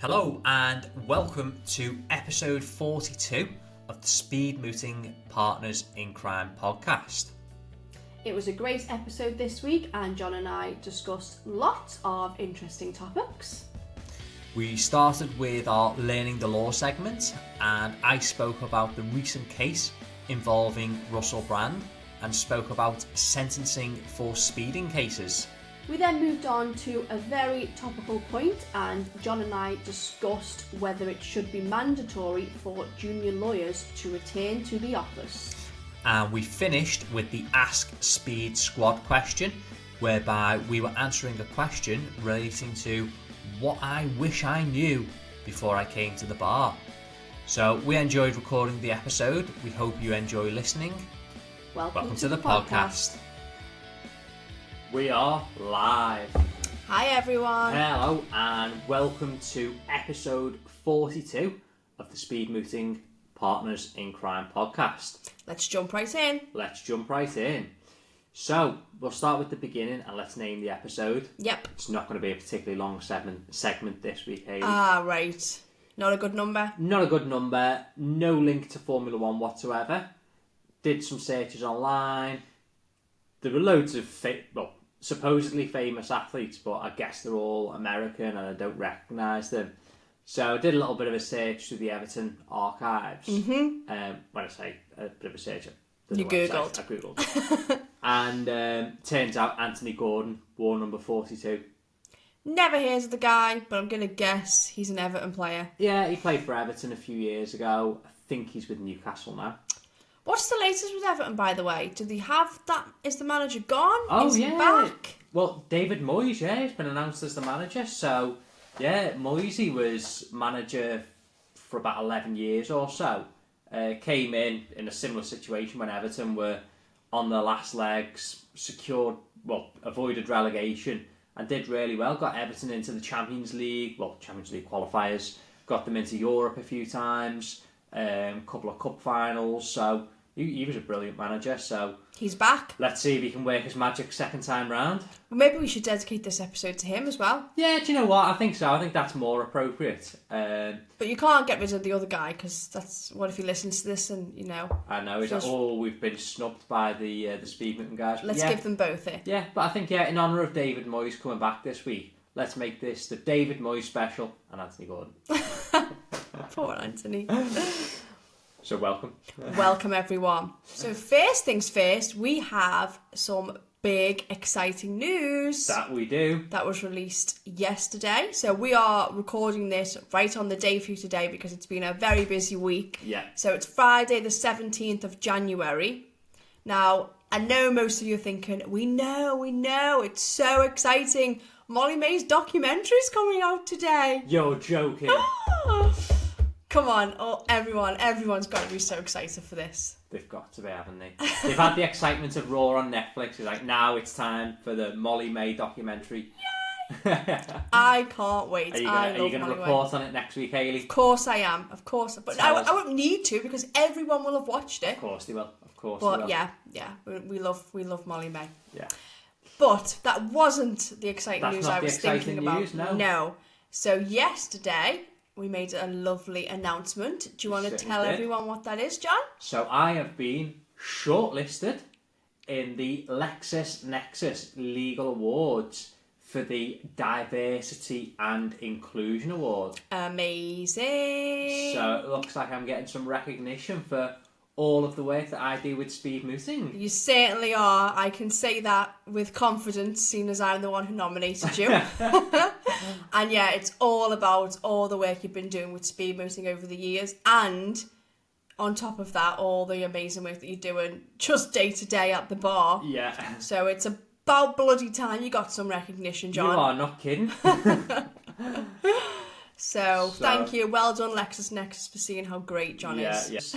Hello and welcome to episode 42 of the Speed Mooting Partners in Crime podcast. It was a great episode this week and John and I discussed lots of interesting topics. We started with our Learning the Law segment and I spoke about the recent case involving Russell Brand and spoke about sentencing for speeding cases. We then moved on to a very topical point and John and I discussed whether it should be mandatory for junior lawyers to return to the office. And we finished with the Ask Speed Squad question, whereby we were answering a question relating to what I wish I knew before I came to the bar. So we enjoyed recording the episode. We hope you enjoy listening. Welcome to the podcast. We are live. Hi everyone. Hello and welcome to episode 42 of the Speed Mooting Partners in Crime podcast. Let's jump right in. So, we'll start with the beginning and let's name the episode. Yep. It's not going to be a particularly long segment this week, Hayley. Right. Not a good number? Not a good number. No link to Formula 1 whatsoever. Did some searches online. There were loads of supposedly famous athletes, but I guess they're all American and I don't recognise them. So I did a little bit of a search through the Everton archives. When I say a bit of a search, you Googled. I Googled. And turns out Anthony Gordon wore number 42. Never heard of the guy, but I'm going to guess he's an Everton player. Yeah, he played for Everton a few years ago. I think he's with Newcastle now. What's the latest with Everton, by the way? Do they have that? Is the manager gone? Oh, is he back? Well, David Moyes, has been announced as the manager. So, Moyes was manager for about 11 years or so. Came in a similar situation when Everton were on their last legs, avoided relegation and did really well. Got Everton into the Champions League qualifiers. Got them into Europe a few times, couple of cup finals. So he was a brilliant manager. So he's back. Let's see if he can work his magic second time round. Well, maybe we should dedicate this episode to him as well. Yeah, do you know what? I think so. I think that's more appropriate. But you can't get rid of the other guy because that's what if he listens to this and I know. Is that we've been snubbed by the Speed Mooting guys? Let's give them both it. Yeah, but I think in honour of David Moyes coming back this week, let's make this the David Moyes special and Anthony Gordon. Poor Anthony. So welcome. Welcome everyone. So first things first, we have some big exciting news. That we do. That was released yesterday. So we are recording this right on the day for you today because it's been a very busy week. Yeah. So it's Friday the 17th of January. Now, I know most of you are thinking, we know, it's so exciting. Molly May's documentary's coming out today. You're joking. Come on, everyone's got to be so excited for this. They've got to be, haven't they? They've had the excitement of Raw on Netflix. It's like, now it's time for the Molly May documentary. Yay! I can't wait. Are you going to report on it next week, Hayley? Of course I am. Of course. But I won't need to because everyone will have watched it. Of course they will. But yeah. We love Molly May. Yeah. But that wasn't the exciting news I was thinking about. News, no. No. So yesterday we made a lovely announcement. Do you want to tell everyone what that is, John? So I have been shortlisted in the LexisNexis Legal Awards for the Diversity and Inclusion Award. Amazing. So it looks like I'm getting some recognition for all of the work that I do with speed mooting. You certainly are. I can say that with confidence, seeing as I'm the one who nominated you. And yeah, it's all about all the work you've been doing with speed mooting over the years, and on top of that, all the amazing work that you're doing just day to day at the bar. Yeah. So it's about bloody time you got some recognition, John. You are not kidding. So thank you. Well done, LexisNexis, for seeing how great John is. Yes.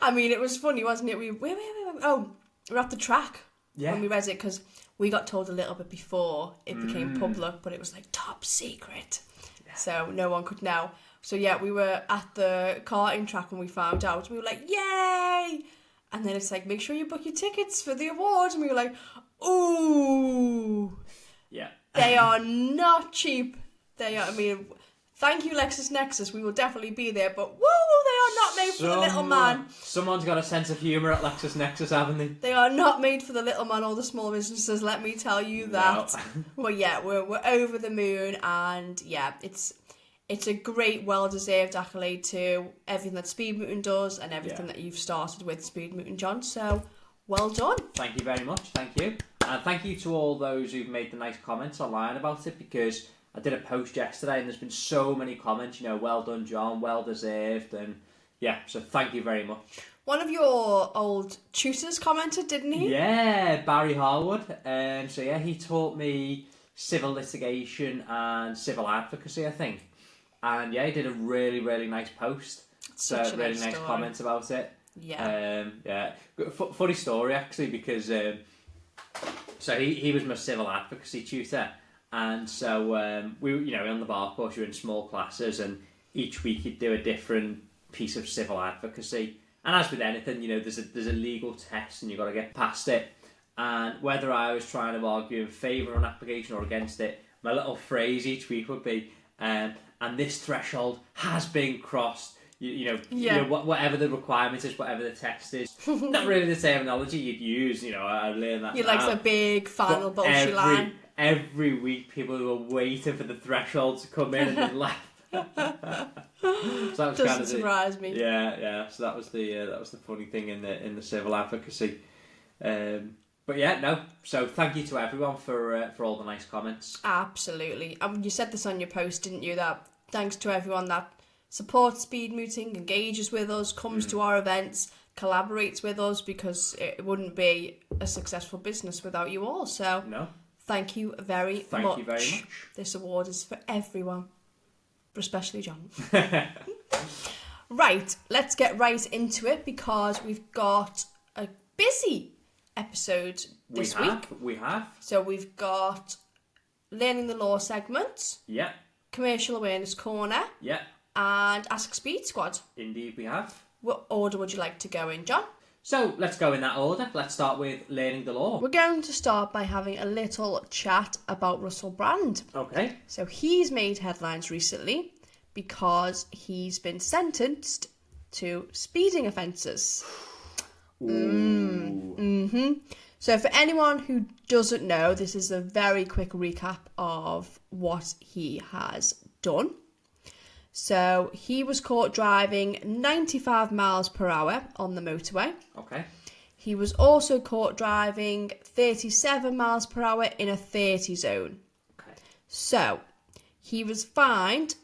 I mean, it was funny, wasn't it? We were at the track when we read it because we got told a little bit before it became public, but it was like top secret. Yeah. So no one could know. So yeah, we were at the karting track when we found out. We were like, yay! And then it's like, make sure you book your tickets for the award. And we were like, ooh. Yeah. They are not cheap. They are, I mean, thank you, LexisNexis. We will definitely be there, but woo, they are not made for the little man. Someone's got a sense of humour at LexisNexis, haven't they? They are not made for the little man or the small businesses, let me tell you that. Well, yeah, we're over the moon, and yeah, it's a great, well-deserved accolade to everything that Speed Mooting does and everything that you've started with Speed Mooting, John. So, well done. Thank you very much. Thank you. And thank you to all those who've made the nice comments online about it, because I did a post yesterday and there's been so many comments, well done, John, well deserved. And yeah, so thank you very much. One of your old tutors commented, didn't he? Yeah, Barry Harwood. So yeah, he taught me civil litigation and civil advocacy, I think. And yeah, he did a really, really nice post. Such a really nice story. comments about it. Yeah. Funny story actually, because so he was my civil advocacy tutor, and so we on the bar course we were in small classes, and each week you'd do a different piece of civil advocacy. And as with anything, there's a legal test and you've got to get past it. And whether I was trying to argue in favour of an application or against it, my little phrase each week would be, and this threshold has been crossed. Whatever the requirement is, whatever the test is. Not really the terminology you'd use, I learned that. You like the big final bullshit line. Every week people were waiting for the threshold to come in and then laugh. So that was Doesn't surprise me. Yeah. So that was the funny thing in the civil advocacy. But yeah, no. So thank you to everyone for all the nice comments. Absolutely. You said this on your post, didn't you? That thanks to everyone that supports Speed Mooting, engages with us, comes to our events, collaborates with us, because it wouldn't be a successful business without you all. So no. Thank you very much. Thank you very much. This award is for everyone, but especially John. Right, let's get right into it, because we've got a busy episode this week. We have. So we've got Learning the Law segment. Yeah. Commercial Awareness Corner. Yeah. And Ask Speed Squad. Indeed we have. What order would you like to go in, John? So let's go in that order. Let's start with Learning the Law. We're going to start by having a little chat about Russell Brand. Okay. So he's made headlines recently because he's been sentenced to speeding offences. So for anyone who doesn't know, this is a very quick recap of what he has done. So he was caught driving 95 miles per hour on the motorway. Okay. He was also caught driving 37 miles per hour in a 30 zone. Okay. So he was fined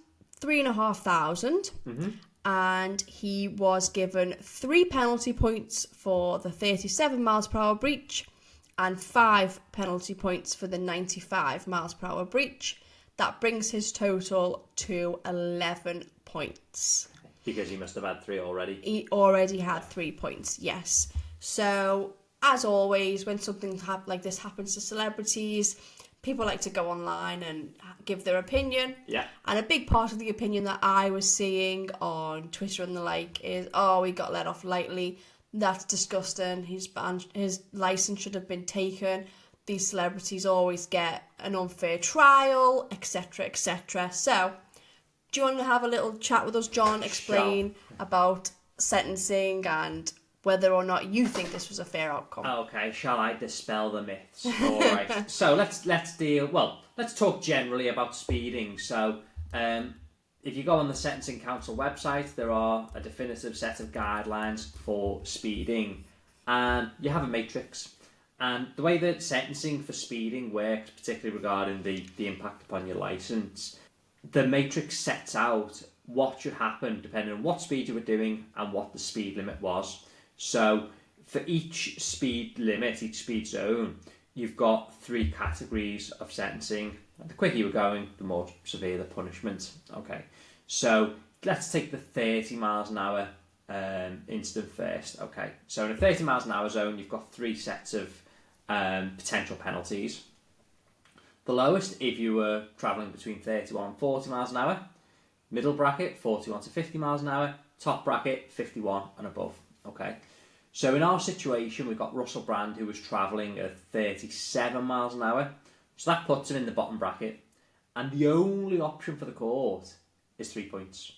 $3,500 and he was given 3 penalty points for the 37 miles per hour breach and 5 penalty points for the 95 miles per hour breach. That brings his total to 11 points. Because he must have had 3 already. He already had 3 points, yes. So, as always, when something like this happens to celebrities, people like to go online and give their opinion. Yeah. And a big part of the opinion that I was seeing on Twitter and the like is, he got let off lightly. That's disgusting. His license should have been taken. These celebrities always get an unfair trial, etc., etc. So, do you want to have a little chat with us, John? Explain about sentencing and whether or not you think this was a fair outcome. Okay, shall I dispel the myths? All right. So let's talk generally about speeding. So, if you go on the Sentencing Council website, there are a definitive set of guidelines for speeding, and you have a matrix. And the way that sentencing for speeding works, particularly regarding the impact upon your licence, the matrix sets out what should happen depending on what speed you were doing and what the speed limit was. So for each speed limit, each speed zone, you've got 3 categories of sentencing. The quicker you were going, the more severe the punishment. Okay, so let's take the 30 miles an hour incident first. Okay, so in a 30 miles an hour zone, you've got 3 sets of potential penalties. The lowest, if you were travelling between 31 and 40 miles an hour. Middle bracket, 41 to 50 miles an hour. Top bracket, 51 and above. Okay, so in our situation, we've got Russell Brand, who was travelling at 37 miles an hour. So that puts him in the bottom bracket. And the only option for the court is 3 points.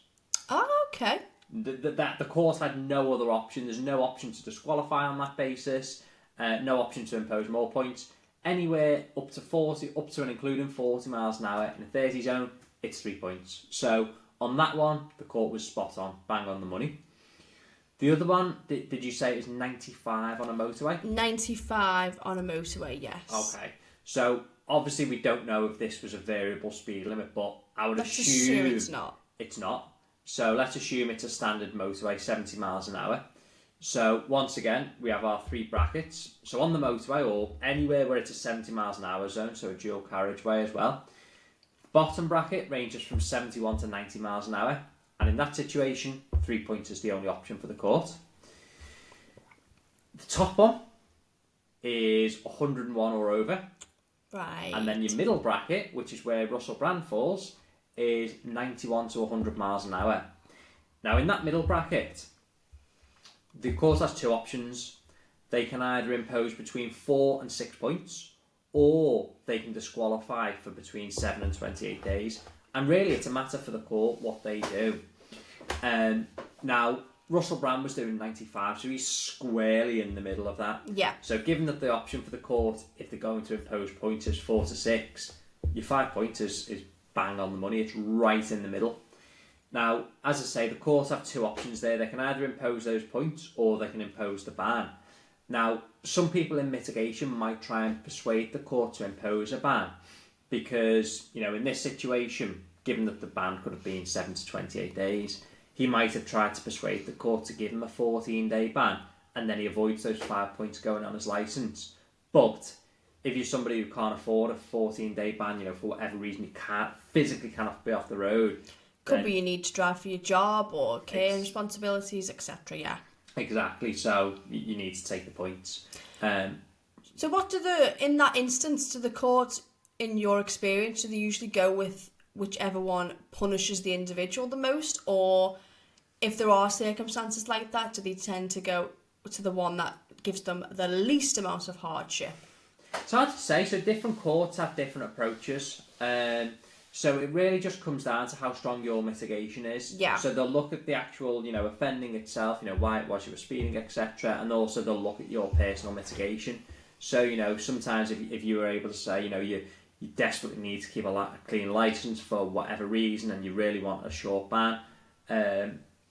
Oh, okay. The court had no other option. There's no option to disqualify on that basis. No option to impose more points. Anywhere up to 40, up to and including 40 miles an hour in a 30 zone, it's 3 points. So on that one, the court was spot on, bang on the money. The other one, did you say it was 95 on a motorway? 95 on a motorway, yes. Okay. So obviously we don't know if this was a variable speed limit, but I would assume it's not. It's not. So let's assume it's a standard motorway, 70 miles an hour. So once again, we have our 3 brackets. So on the motorway, or anywhere where it's a 70 miles an hour zone, so a dual carriageway as well, bottom bracket ranges from 71 to 90 miles an hour. And in that situation, 3 points is the only option for the court. The top one is 101 or over. Right. And then your middle bracket, which is where Russell Brand falls, is 91 to 100 miles an hour. Now in that middle bracket, the court has 2 options. They can either impose between 4 and 6 points, or they can disqualify for between 7 and 28 days. And really it's a matter for the court what they do. Now, Russell Brand was doing 95, so he's squarely in the middle of that. Yeah. So given that the option for the court, if they're going to impose points, is 4 to 6, your 5 points is bang on the money. It's right in the middle. Now, as I say, the court have 2 options there. They can either impose those points or they can impose the ban. Now, some people in mitigation might try and persuade the court to impose a ban because, you know, in this situation, given that the ban could have been 7 to 28 days, he might have tried to persuade the court to give him a 14-day ban, and then he avoids those 5 points going on his licence. But if you're somebody who can't afford a 14-day ban, you know, for whatever reason you physically cannot be off the road. Could be you need to drive for your job or care and responsibilities, etc. Yeah. Exactly. So you need to take the points. So what in that instance, do the court, in your experience, do they usually go with whichever one punishes the individual the most, or if there are circumstances like that, do they tend to go to the one that gives them the least amount of hardship? It's hard to say. So different courts have different approaches. So it really just comes down to how strong your mitigation is. Yeah. So they'll look at the actual, you know, offending itself, you know, why it was you were speeding, etc. And also they'll look at your personal mitigation. So, you know, sometimes if you were able to say, you know, you desperately need to keep a clean licence for whatever reason and you really want a short ban,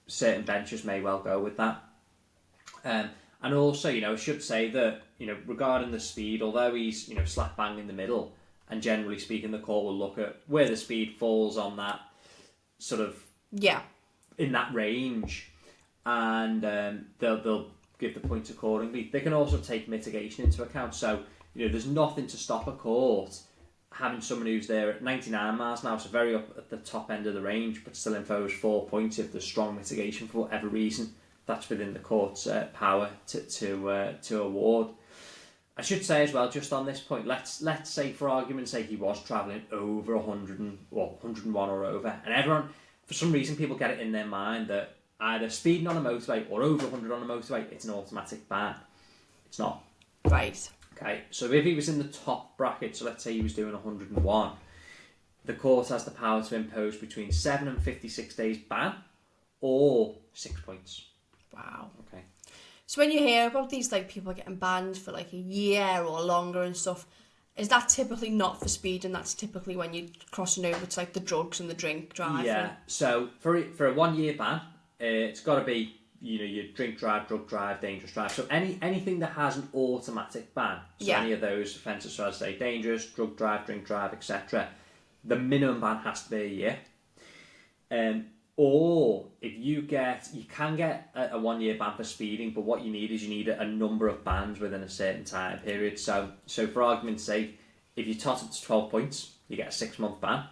certain benches may well go with that. And also, you know, I should say that, you know, regarding the speed, although he's, you know, slap bang in the middle, and generally speaking, the court will look at where the speed falls on that sort of in that range, and they'll give the points accordingly. They can also take mitigation into account. So, you know, there's nothing to stop a court having someone who's there at 99 miles an hour, so very up at the top end of the range, but still impose 4 points if there's strong mitigation for whatever reason. That's within the court's power to award. I should say as well, just on this point, let's say for argument's sake he was travelling over 101 or over, and everyone, for some reason, people get it in their mind that either speeding on a motorway or over 100 on a motorway, it's an automatic ban. It's not. Right. Okay, so if he was in the top bracket, so let's say he was doing 101, the court has the power to impose between 7 and 56 days ban or 6 points. Wow. Okay. So when you hear about these, like, people getting banned for like a year or longer and stuff, is that typically not for speeding? That's typically when you're crossing over to like the drugs and the drink driving? Yeah, so for a 1 year ban, it's got to be, you know, your drink drive, drug drive, dangerous drive. So anything that has an automatic ban, so any of those offences, so I'd say dangerous, drug drive, drink drive, etc., the minimum ban has to be a year. Or if you can get a 1 year ban for speeding, but what you need a number of bans within a certain time period. So for argument's sake, if you tot up to 12 points, you get a 6-month ban.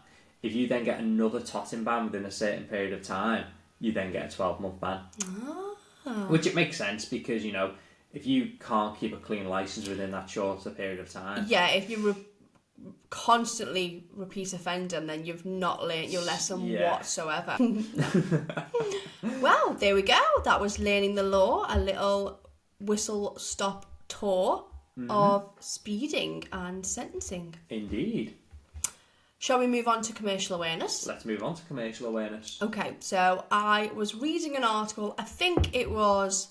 If you then get another totting ban within a certain period of time, you then get a 12-month ban. Oh. Which it makes sense because, you know, if you can't keep a clean licence within that shorter period of time. Yeah, if you constantly repeat offending, then you've not learnt your lesson whatsoever. Well, there we go. That was learning the law, a little whistle-stop tour of speeding and sentencing. Indeed. Shall we move on to commercial awareness? Let's move on to commercial awareness. Okay, so I was reading an article, I think it was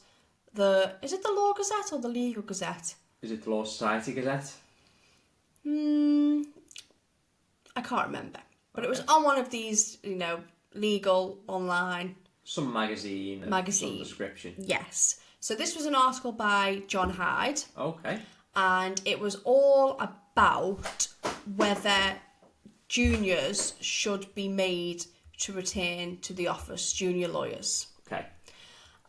is it the Law Gazette or the Legal Gazette? Is it the Law Society Gazette? I can't remember. But it was on one of these, legal, online... Some magazine. Some description. Yes. So this was an article by John Hyde. Okay. And it was all about whether juniors should be made to return to the office, junior lawyers. Okay.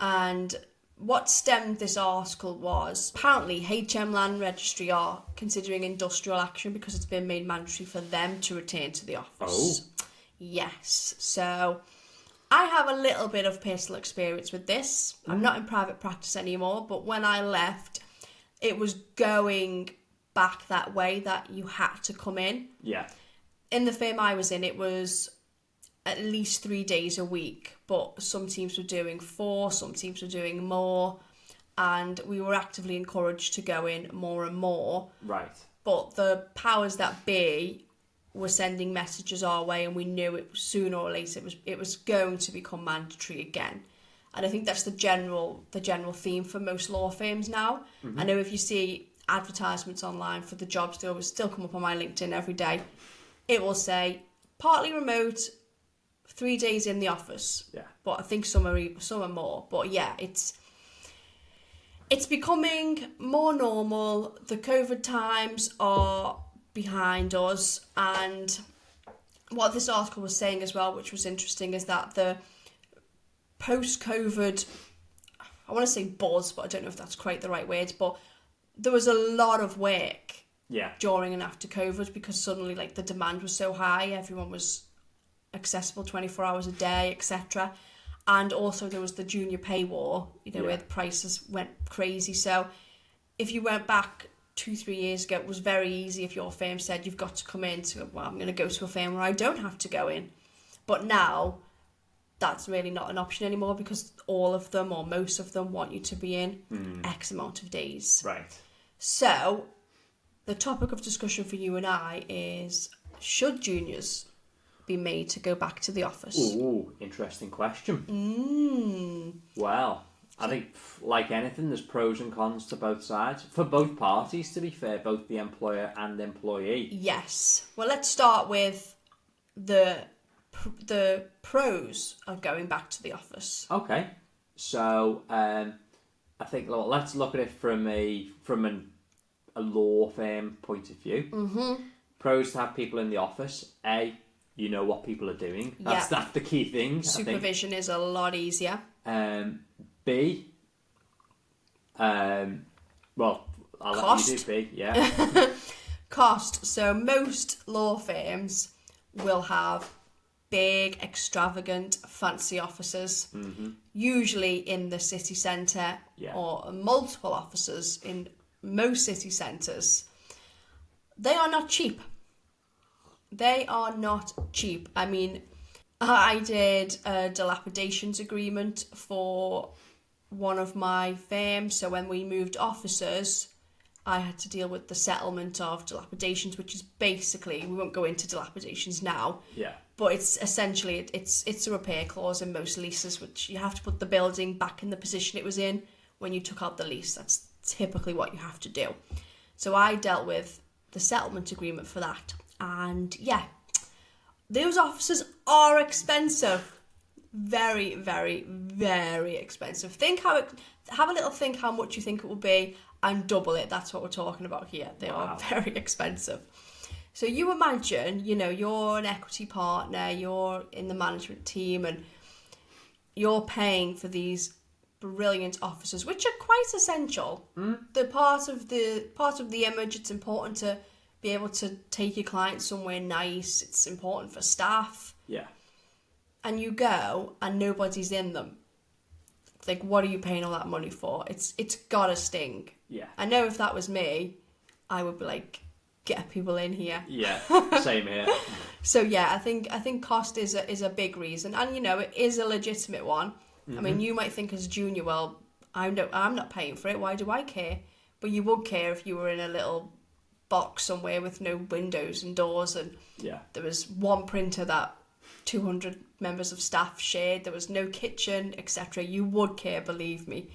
And what stemmed this article was apparently HM Land Registry are considering industrial action because it's been made mandatory for them to return to the office. Oh. Yes. So I have a little bit of personal experience with this. I'm not in private practice anymore, but when I left, it was going back that way that you had to come in. Yeah. In the firm I was in, it was at least 3 days a week, but some teams were doing 4, some teams were doing more, and we were actively encouraged to go in more and more. Right. But the powers that be were sending messages our way, and we knew it sooner or later it was going to become mandatory again. And I think that's the general theme for most law firms now. I know if you see advertisements online for the jobs, they always still come up on my LinkedIn every day. It will say partly remote, 3 days in the office. Yeah. But I think some are more. But yeah, it's becoming more normal. The COVID times are behind us, and what this article was saying as well, which was interesting, is that the post-COVID, I want to say buzz, but I don't know if that's quite the right word, but there was a lot of work during and after COVID because suddenly the demand was so high, everyone was accessible 24 hours a day, etc. And also there was the junior pay war, where the prices went crazy. So if you went back 2-3 years ago, it was very easy if your firm said you've got to come in I'm going to go to a firm where I don't have to go in. But now that's really not an option anymore because all of them or most of them want you to be in X amount of days. Right. So the topic of discussion for you and I is, should juniors be made to go back to the office? Ooh, interesting question. Well, I think, like anything, there's pros and cons to both sides. For both parties, to be fair, both the employer and employee. Yes. Well, let's start with the pros of going back to the office. Okay. So, I think let's look at it from a law firm point of view. Pros to have people in the office. A, you know what people are doing. That's the key thing. Supervision is a lot easier. B, well, I'll Cost. let you do B, yeah. Cost. So most law firms will have big, extravagant, fancy offices, usually in the city centre or multiple offices in most city centres. They are not cheap. They are not cheap. I mean, I did a dilapidations agreement for one of my firms. So when we moved offices, I had to deal with the settlement of dilapidations, which is basically, we won't go into dilapidations now. Yeah. But it's essentially, it's a repair clause in most leases, which you have to put the building back in the position it was in when you took out the lease. That's typically what you have to do. So I dealt with the settlement agreement for that. And yeah, those offices are expensive. Very, very, very expensive. Have a little think how much you think it will be and double it. That's what we're talking about here. They are very expensive. So you imagine, you're an equity partner, you're in the management team, and you're paying for these brilliant offices, which are quite essential. They're part of the image. It's important to be able to take your clients somewhere nice. It's important for staff. Yeah. And you go and nobody's in them. Like, what are you paying all that money for? It's gotta sting. Yeah. I know if that was me, I would be like, get people in here. Yeah, same here. So yeah, I think cost is a big reason, and it is a legitimate one. I mean, you might think as a junior, well, I'm not paying for it. Why do I care? But you would care if you were in a little box somewhere with no windows and doors, and there was one printer that 200 members of staff shared. There was no kitchen, etc. You would care, believe me.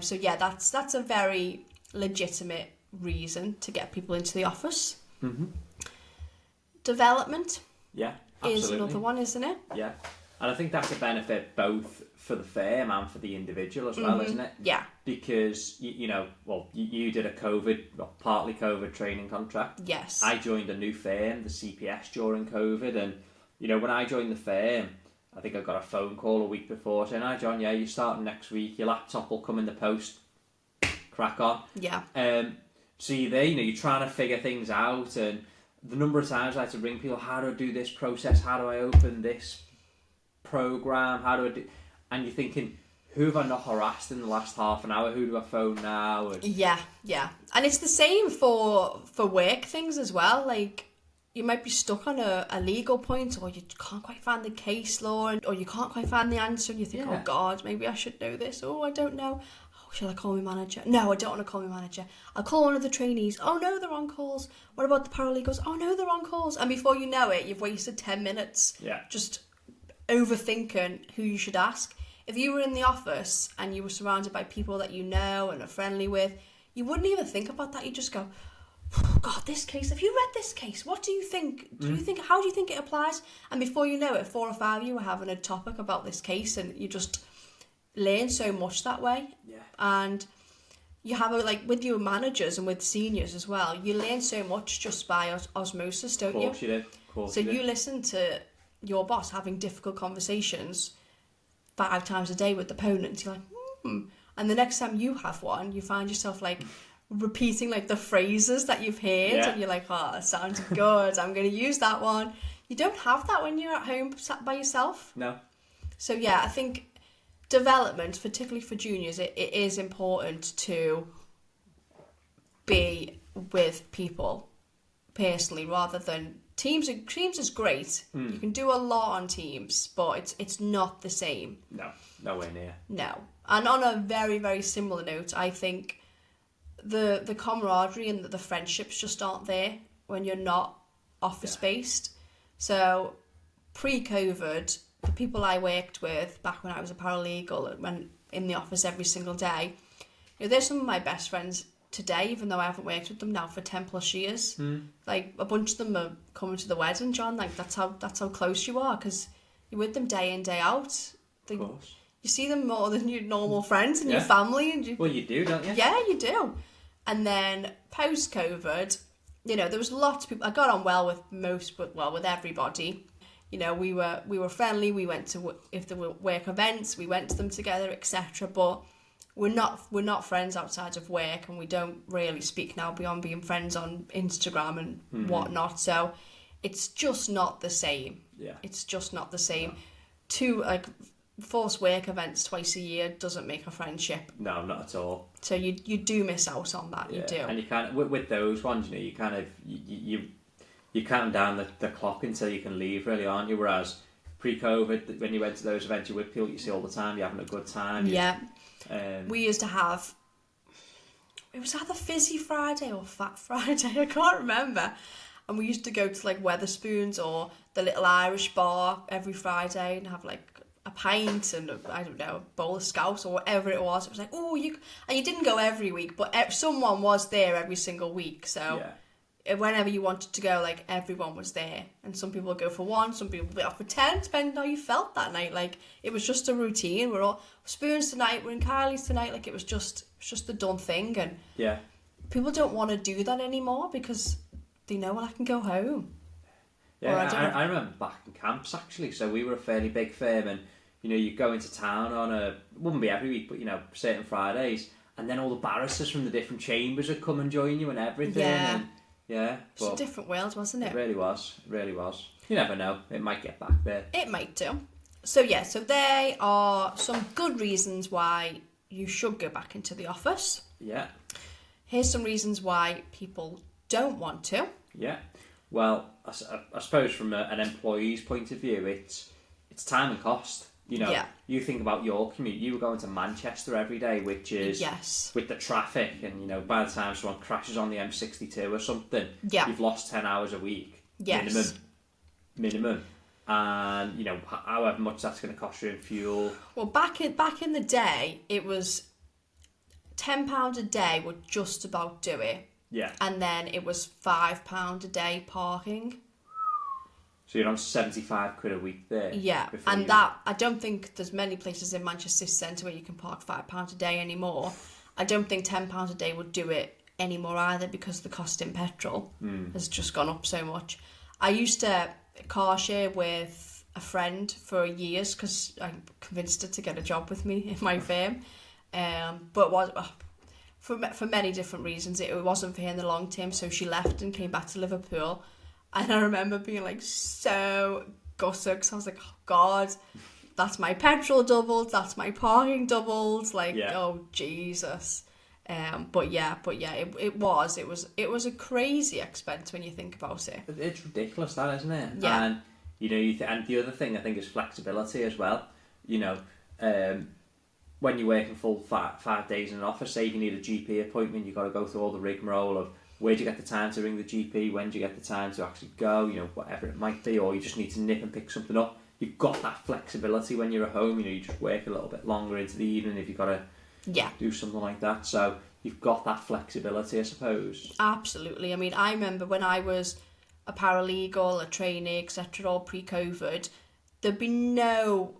So yeah, that's a very legitimate reason to get people into the office. Mm-hmm. Development, absolutely. Is another one, isn't it? Yeah, and I think that's a benefit both for the firm and for the individual as well, isn't it? Yeah. Because, you did a partly COVID training contract. Yes. I joined a new firm, the CPS, during COVID, and, when I joined the firm, I think I got a phone call a week before saying, "Hi John, you're starting next week, your laptop will come in the post, crack on." Yeah. So you're there, you're trying to figure things out, and the number of times I had to ring people, how do I do this process, how do I open this program, how do I do... And you're thinking, who have I not harassed in the last half an hour? Who do I phone now? And... Yeah. And it's the same for work things as well. Like, you might be stuck on a legal point, or you can't quite find the case law, or you can't quite find the answer, and you think, oh God, maybe I should know this. Oh, I don't know. Oh, shall I call my manager? No, I don't want to call my manager. I'll call one of the trainees. Oh no, they're on calls. What about the paralegals? Oh no, they're on calls. And before you know it, you've wasted 10 minutes just overthinking who you should ask. If you were in the office and you were surrounded by people that you know and are friendly with, you wouldn't even think about that. You just go, oh, God, this case, have you read this case? What do you think? How do you think it applies? And before you know it, 4 or 5 of you are having a topic about this case, and you just learn so much that way. Yeah. And you have with your managers and with seniors as well, you learn so much just by osmosis, don't you? Of course you do. Of course so you do. You listen to your boss having difficult conversations 5 times a day with opponents. You're like, and the next time you have one, you find yourself repeating the phrases that you've heard, and you're like, oh, that sounds good, I'm going to use that one. You don't have that when you're at home sat by yourself. No. So yeah, I think development, particularly for juniors, it is important to be with people personally rather than teams. Teams is great. You can do a lot on Teams, but it's not the same. No, nowhere near. No. And on a very, very similar note, I think the camaraderie and the friendships just aren't there when you're not office-based. So pre-COVID, the people I worked with back when I was a paralegal and went in the office every single day, they're some of my best friends today, even though I haven't worked with them now for 10 plus years. A bunch of them are coming to the wedding, John. That's how close you are, because you're with them day in, day out. Of course. You see them more than your normal friends and your family. And well, you do, don't you? Yeah, you do. And then post-COVID, there was lots of people. I got on well with with everybody. We were friendly. We went to, if there were work events, we went to them together, etc. But we're not friends outside of work, and we don't really speak now beyond being friends on Instagram and whatnot. So it's just not the same. Yeah, it's just not the same. Two forced work events twice a year doesn't make a friendship. No, not at all. So you do miss out on that. You do. And you kind of with those ones, you kind of you count down the clock until you can leave, really, aren't you? Whereas pre-COVID, when you went to those events, you're with people you see all the time, you're having a good time. We used to have, it was either Fizzy Friday or Fat Friday, I can't remember. And we used to go to Wetherspoons or the Little Irish Bar every Friday and have a pint and a bowl of Scouse or whatever it was. It was and you didn't go every week, but someone was there every single week. So whenever you wanted to go, everyone was there. And some people would go for 1, some people would be off for 10, depending on how you felt that night. It was just a routine. We're all Spoons tonight, we're in Kylie's tonight. It was just the done thing. And people don't want to do that anymore because they know, I can go home. Yeah, I remember back in camps, actually. So we were a fairly big firm, and you go into town on wouldn't be every week, but certain Fridays, and then all the barristers from the different chambers would come and join you and everything. It's a different world, wasn't it? It really was. You never know, it might get back there. It might do. So there are some good reasons why you should go back into the office. Yeah. Here's some reasons why people don't want to. Yeah. Well, I suppose from an employee's point of view, it's time and cost. You know, you think about your commute. You were going to Manchester every day, which is with the traffic, and you know, by the time someone crashes on the M62 or something, you've lost 10 hours a week minimum. And you know, however much that's going to cost you in fuel. Well, back in the day, it was £10 a day would just about do it. Yeah. And then it was £5 a day parking. So you're on 75 quid a week there. Yeah, and that, I don't think there's many places in Manchester City Centre where you can park £5 a day anymore. I don't think £10 a day would do it anymore either, because the cost in petrol has just gone up so much. I used to car share with a friend for years because I convinced her to get a job with me in my firm. But for many different reasons. It wasn't for her in the long term, so she left and came back to Liverpool. And I remember being like so gutted, because I was like, oh God, that's my petrol doubled, that's my parking doubled, like, oh Jesus. But yeah, it was a crazy expense when you think about it. It's ridiculous, that, isn't it? Yeah. And you know, and the other thing I think is flexibility as well. You know, when you're working full 5 days in an office, say if you need a GP appointment, you've got to go through all the rigmarole of where do you get the time to ring the GP, when do you get the time to actually go, you know, whatever it might be, or you just need to nip and pick something up. You've got that flexibility when you're at home. You know, you just work a little bit longer into the evening if you've got to do something like that. So you've got that flexibility, I suppose. Absolutely. I mean, I remember when I was a paralegal, a trainee, etc., all pre-COVID, there'd be no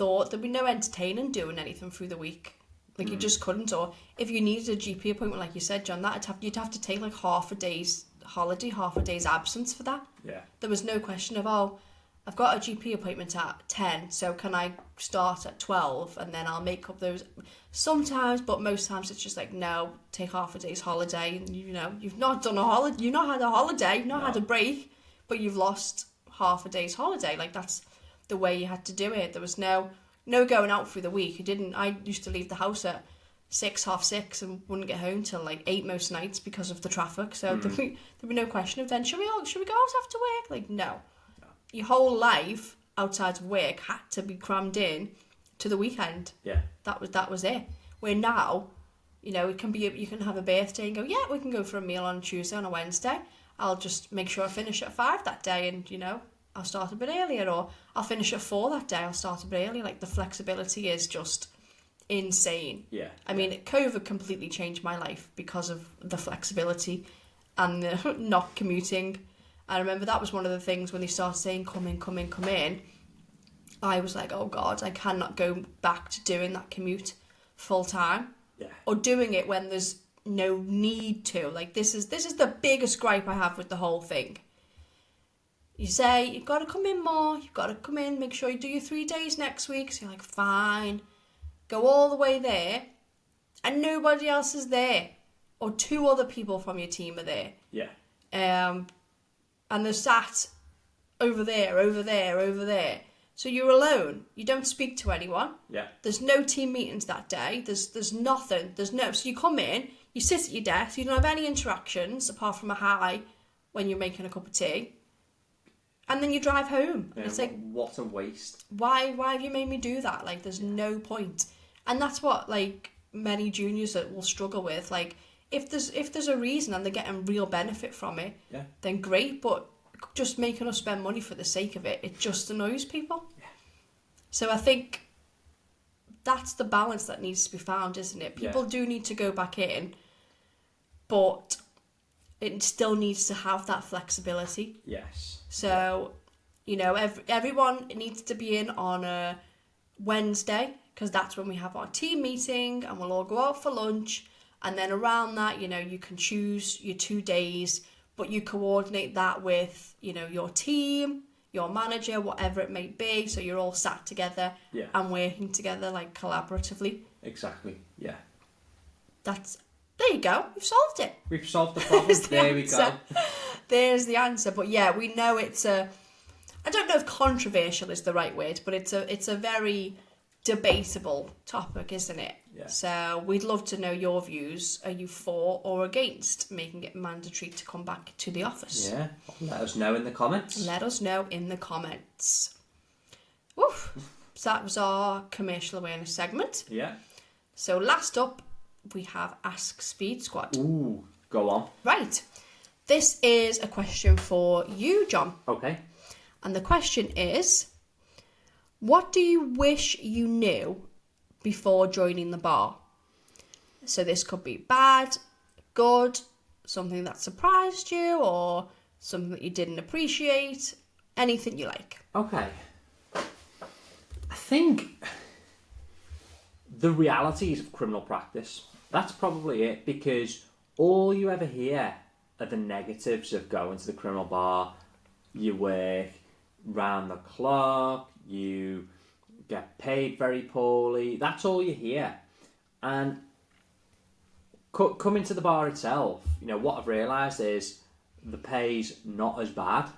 entertaining doing anything through the week. Like, you just couldn't. Or if you needed a GP appointment, like you said, John, you'd have to take like half a day's holiday, half a day's absence for that. Yeah. There was no question of, oh, I've got a GP appointment at 10, so can I start at 12 and then I'll make up those. Sometimes, but most times it's just like, no, take half a day's holiday. And, you know, you've not done a holiday, you've not had a holiday, you've not had a break, but you've lost half a day's holiday. Like, that's the way you had to do it. There was no going out through the week. I used to leave the house at 6, half 6, and wouldn't get home till like 8 most nights because of the traffic. So there'd be no question of then, should we go out after work? Like, no. Your whole life outside of work had to be crammed in to the weekend. Yeah. That was it. Where now, you know, you can have a birthday and go, yeah, we can go for a meal on a Tuesday, on a Wednesday. I'll just make sure I finish at 5 that day, and, you know, I'll start a bit earlier, or I'll finish at 4 that day, I'll start a bit earlier. Like, the flexibility is just insane. Yeah. I mean, COVID completely changed my life because of the flexibility and the not commuting. I remember that was one of the things when they started saying, come in. I was like, oh God, I cannot go back to doing that commute full time. Yeah. Or doing it when there's no need to. Like, this is the biggest gripe I have with the whole thing. You say, you've got to come in more, you've got to come in, make sure you do your 3 days next week. So you're like, fine. Go all the way there, and nobody else is there. Or 2 other people from your team are there. Yeah. And they're sat over there. So you're alone. You don't speak to anyone. Yeah. There's no team meetings that day. There's nothing. So you come in, you sit at your desk, you don't have any interactions apart from a hi when you're making a cup of tea. And then you drive home. Yeah, it's like, what a waste. Why have you made me do that? Like, there's no point. And that's what, like, many juniors that will struggle with. Like, if there's a reason and they're getting real benefit from it, then great. But just making us spend money for the sake of it just annoys people. Yeah. So I think that's the balance that needs to be found, isn't it? People do need to go back in, but it still needs to have that flexibility. Yes. So, you know, everyone needs to be in on a Wednesday, because that's when we have our team meeting and we'll all go out for lunch. And then around that, you know, you can choose your 2 days, but you coordinate that with, you know, your team, your manager, whatever it may be. So you're all sat together and working together, like, collaboratively. Exactly, yeah. There you go. We've solved it. We've solved the problem. There we go. There's the answer. But yeah, we know it's I don't know if controversial is the right word, but it's a very debatable topic, isn't it? Yeah. So we'd love to know your views. Are you for or against making it mandatory to come back to the office? Yeah. Let us know in the comments. Let us know in the comments. Woof. So that was our commercial awareness segment. Yeah. So last up, we have Ask Speed Squad. Ooh, go on. Right. This is a question for you, John. Okay. And the question is, what do you wish you knew before joining the bar? So this could be bad, good, something that surprised you, or something that you didn't appreciate, anything you like. Okay. I think the realities of criminal practice, that's probably it, because all you ever hear are the negatives of going to the criminal bar. You work round the clock, you get paid very poorly, that's all you hear. And coming to the bar itself, you know, what I've realised is the pay's not as bad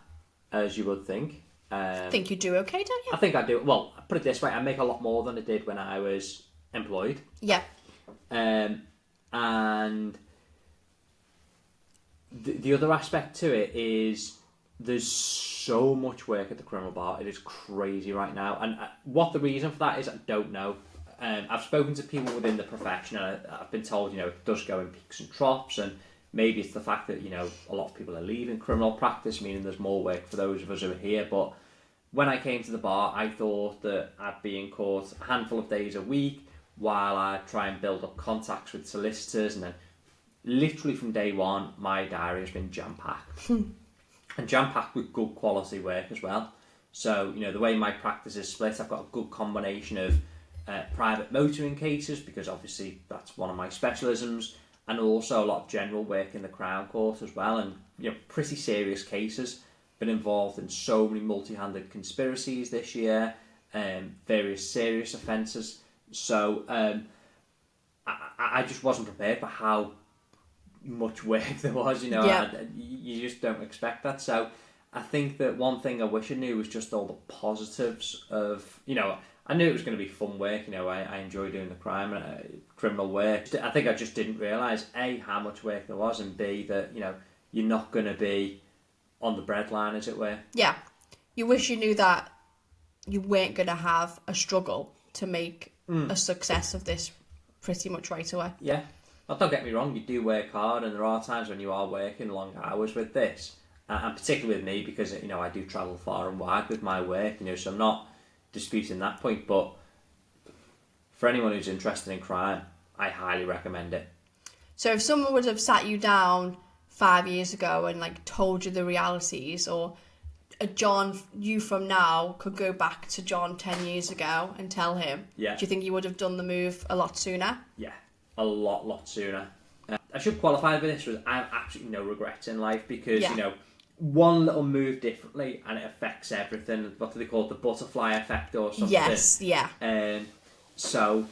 as you would think. I think you do okay, don't you? I think I do. Well, put it this way, I make a lot more than I did when I was employed. Yeah. And the other aspect to it is there's so much work at the criminal bar. It is crazy right now. And what the reason for that is, I don't know. I've spoken to people within the profession, and I've been told, you know, it does go in peaks and troughs, and maybe it's the fact that, you know, a lot of people are leaving criminal practice, meaning there's more work for those of us who are here. But when I came to the bar, I thought that I'd be in court a handful of days a week while I try and build up contacts with solicitors, and then literally from day one, my diary has been jam-packed. And jam-packed with good quality work as well. So, you know, the way my practice is split, I've got a good combination of private motoring cases, because obviously that's one of my specialisms, and also a lot of general work in the Crown Court as well, and, you know, pretty serious cases. Been involved in so many multi-handed conspiracies this year, various serious offences. So I just wasn't prepared for how much work there was, you know. Yeah. You just don't expect that. So I think that one thing I wish I knew was just all the positives of, you know, I knew it was going to be fun work, you know, I enjoy doing the criminal work. I think I just didn't realise, A, how much work there was, and B, that, you know, you're not going to be on the breadline, as it were. Yeah. You wish you knew that you weren't going to have a struggle to make a success of this pretty much right away. Yeah. Well, don't get me wrong, you do work hard, and there are times when you are working long hours with this, and particularly with me, because, you know, I do travel far and wide with my work, you know, so I'm not disputing that point. But for anyone who's interested in crime, I highly recommend it. So if someone would have sat you down 5 years ago and like told you the realities, or a John, you from now could go back to John 10 years ago and tell him, Yeah. do you think you would have done the move a lot sooner? Yeah, a lot sooner. I should qualify with this, I have absolutely no regrets in life, because, you know, one little move differently and it affects everything. What do they call it? The butterfly effect or something? Yes, yeah. So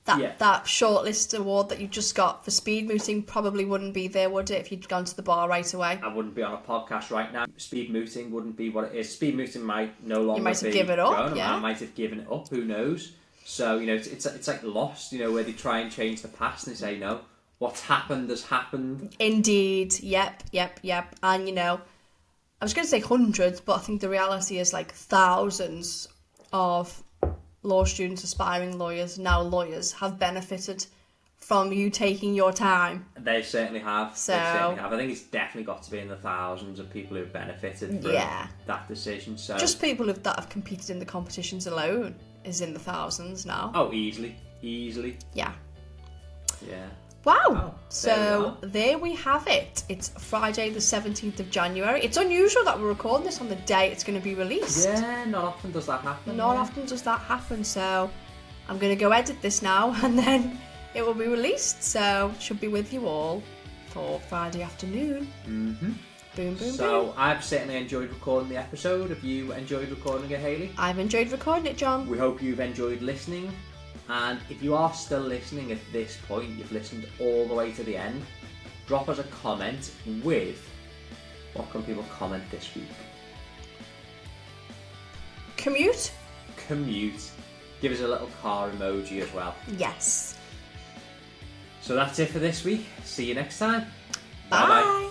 That shortlist award that you just got for speed mooting probably wouldn't be there, would it, if you'd gone to the bar right away? I wouldn't be on a podcast right now. Speed mooting wouldn't be what it is. Speed mooting might no longer be. You might have given it up, going. yeah. I might have given it up, who knows? So, you know, it's like Lost, you know, where they try and change the past and they say, no, what's happened has happened. Indeed, yep. And, you know, I was going to say hundreds, but I think the reality is like thousands of law students, aspiring lawyers, now lawyers, have benefited from you taking your time. They certainly have. So, they certainly have. I think it's definitely got to be in the thousands of people who've benefited from that decision. So just people that have competed in the competitions alone is in the thousands now. Oh, easily. Yeah. Yeah. Wow. So there we have it. It's Friday the 17th of January. It's unusual that we're recording this on the day it's going to be released. Yeah, not often does that happen. Not often does that happen. So I'm going to go edit this now and then it will be released. So it should be with you all for Friday afternoon. Mm-hmm. Boom, boom, so boom. I've certainly enjoyed recording the episode. Have you enjoyed recording it, Hayley? I've enjoyed recording it, John. We hope you've enjoyed listening. And if you are still listening at this point, you've listened all the way to the end, drop us a comment with what can people comment this week? Commute. Give us a little car emoji as well. Yes. So that's it for this week. See you next time. Bye. Bye-bye.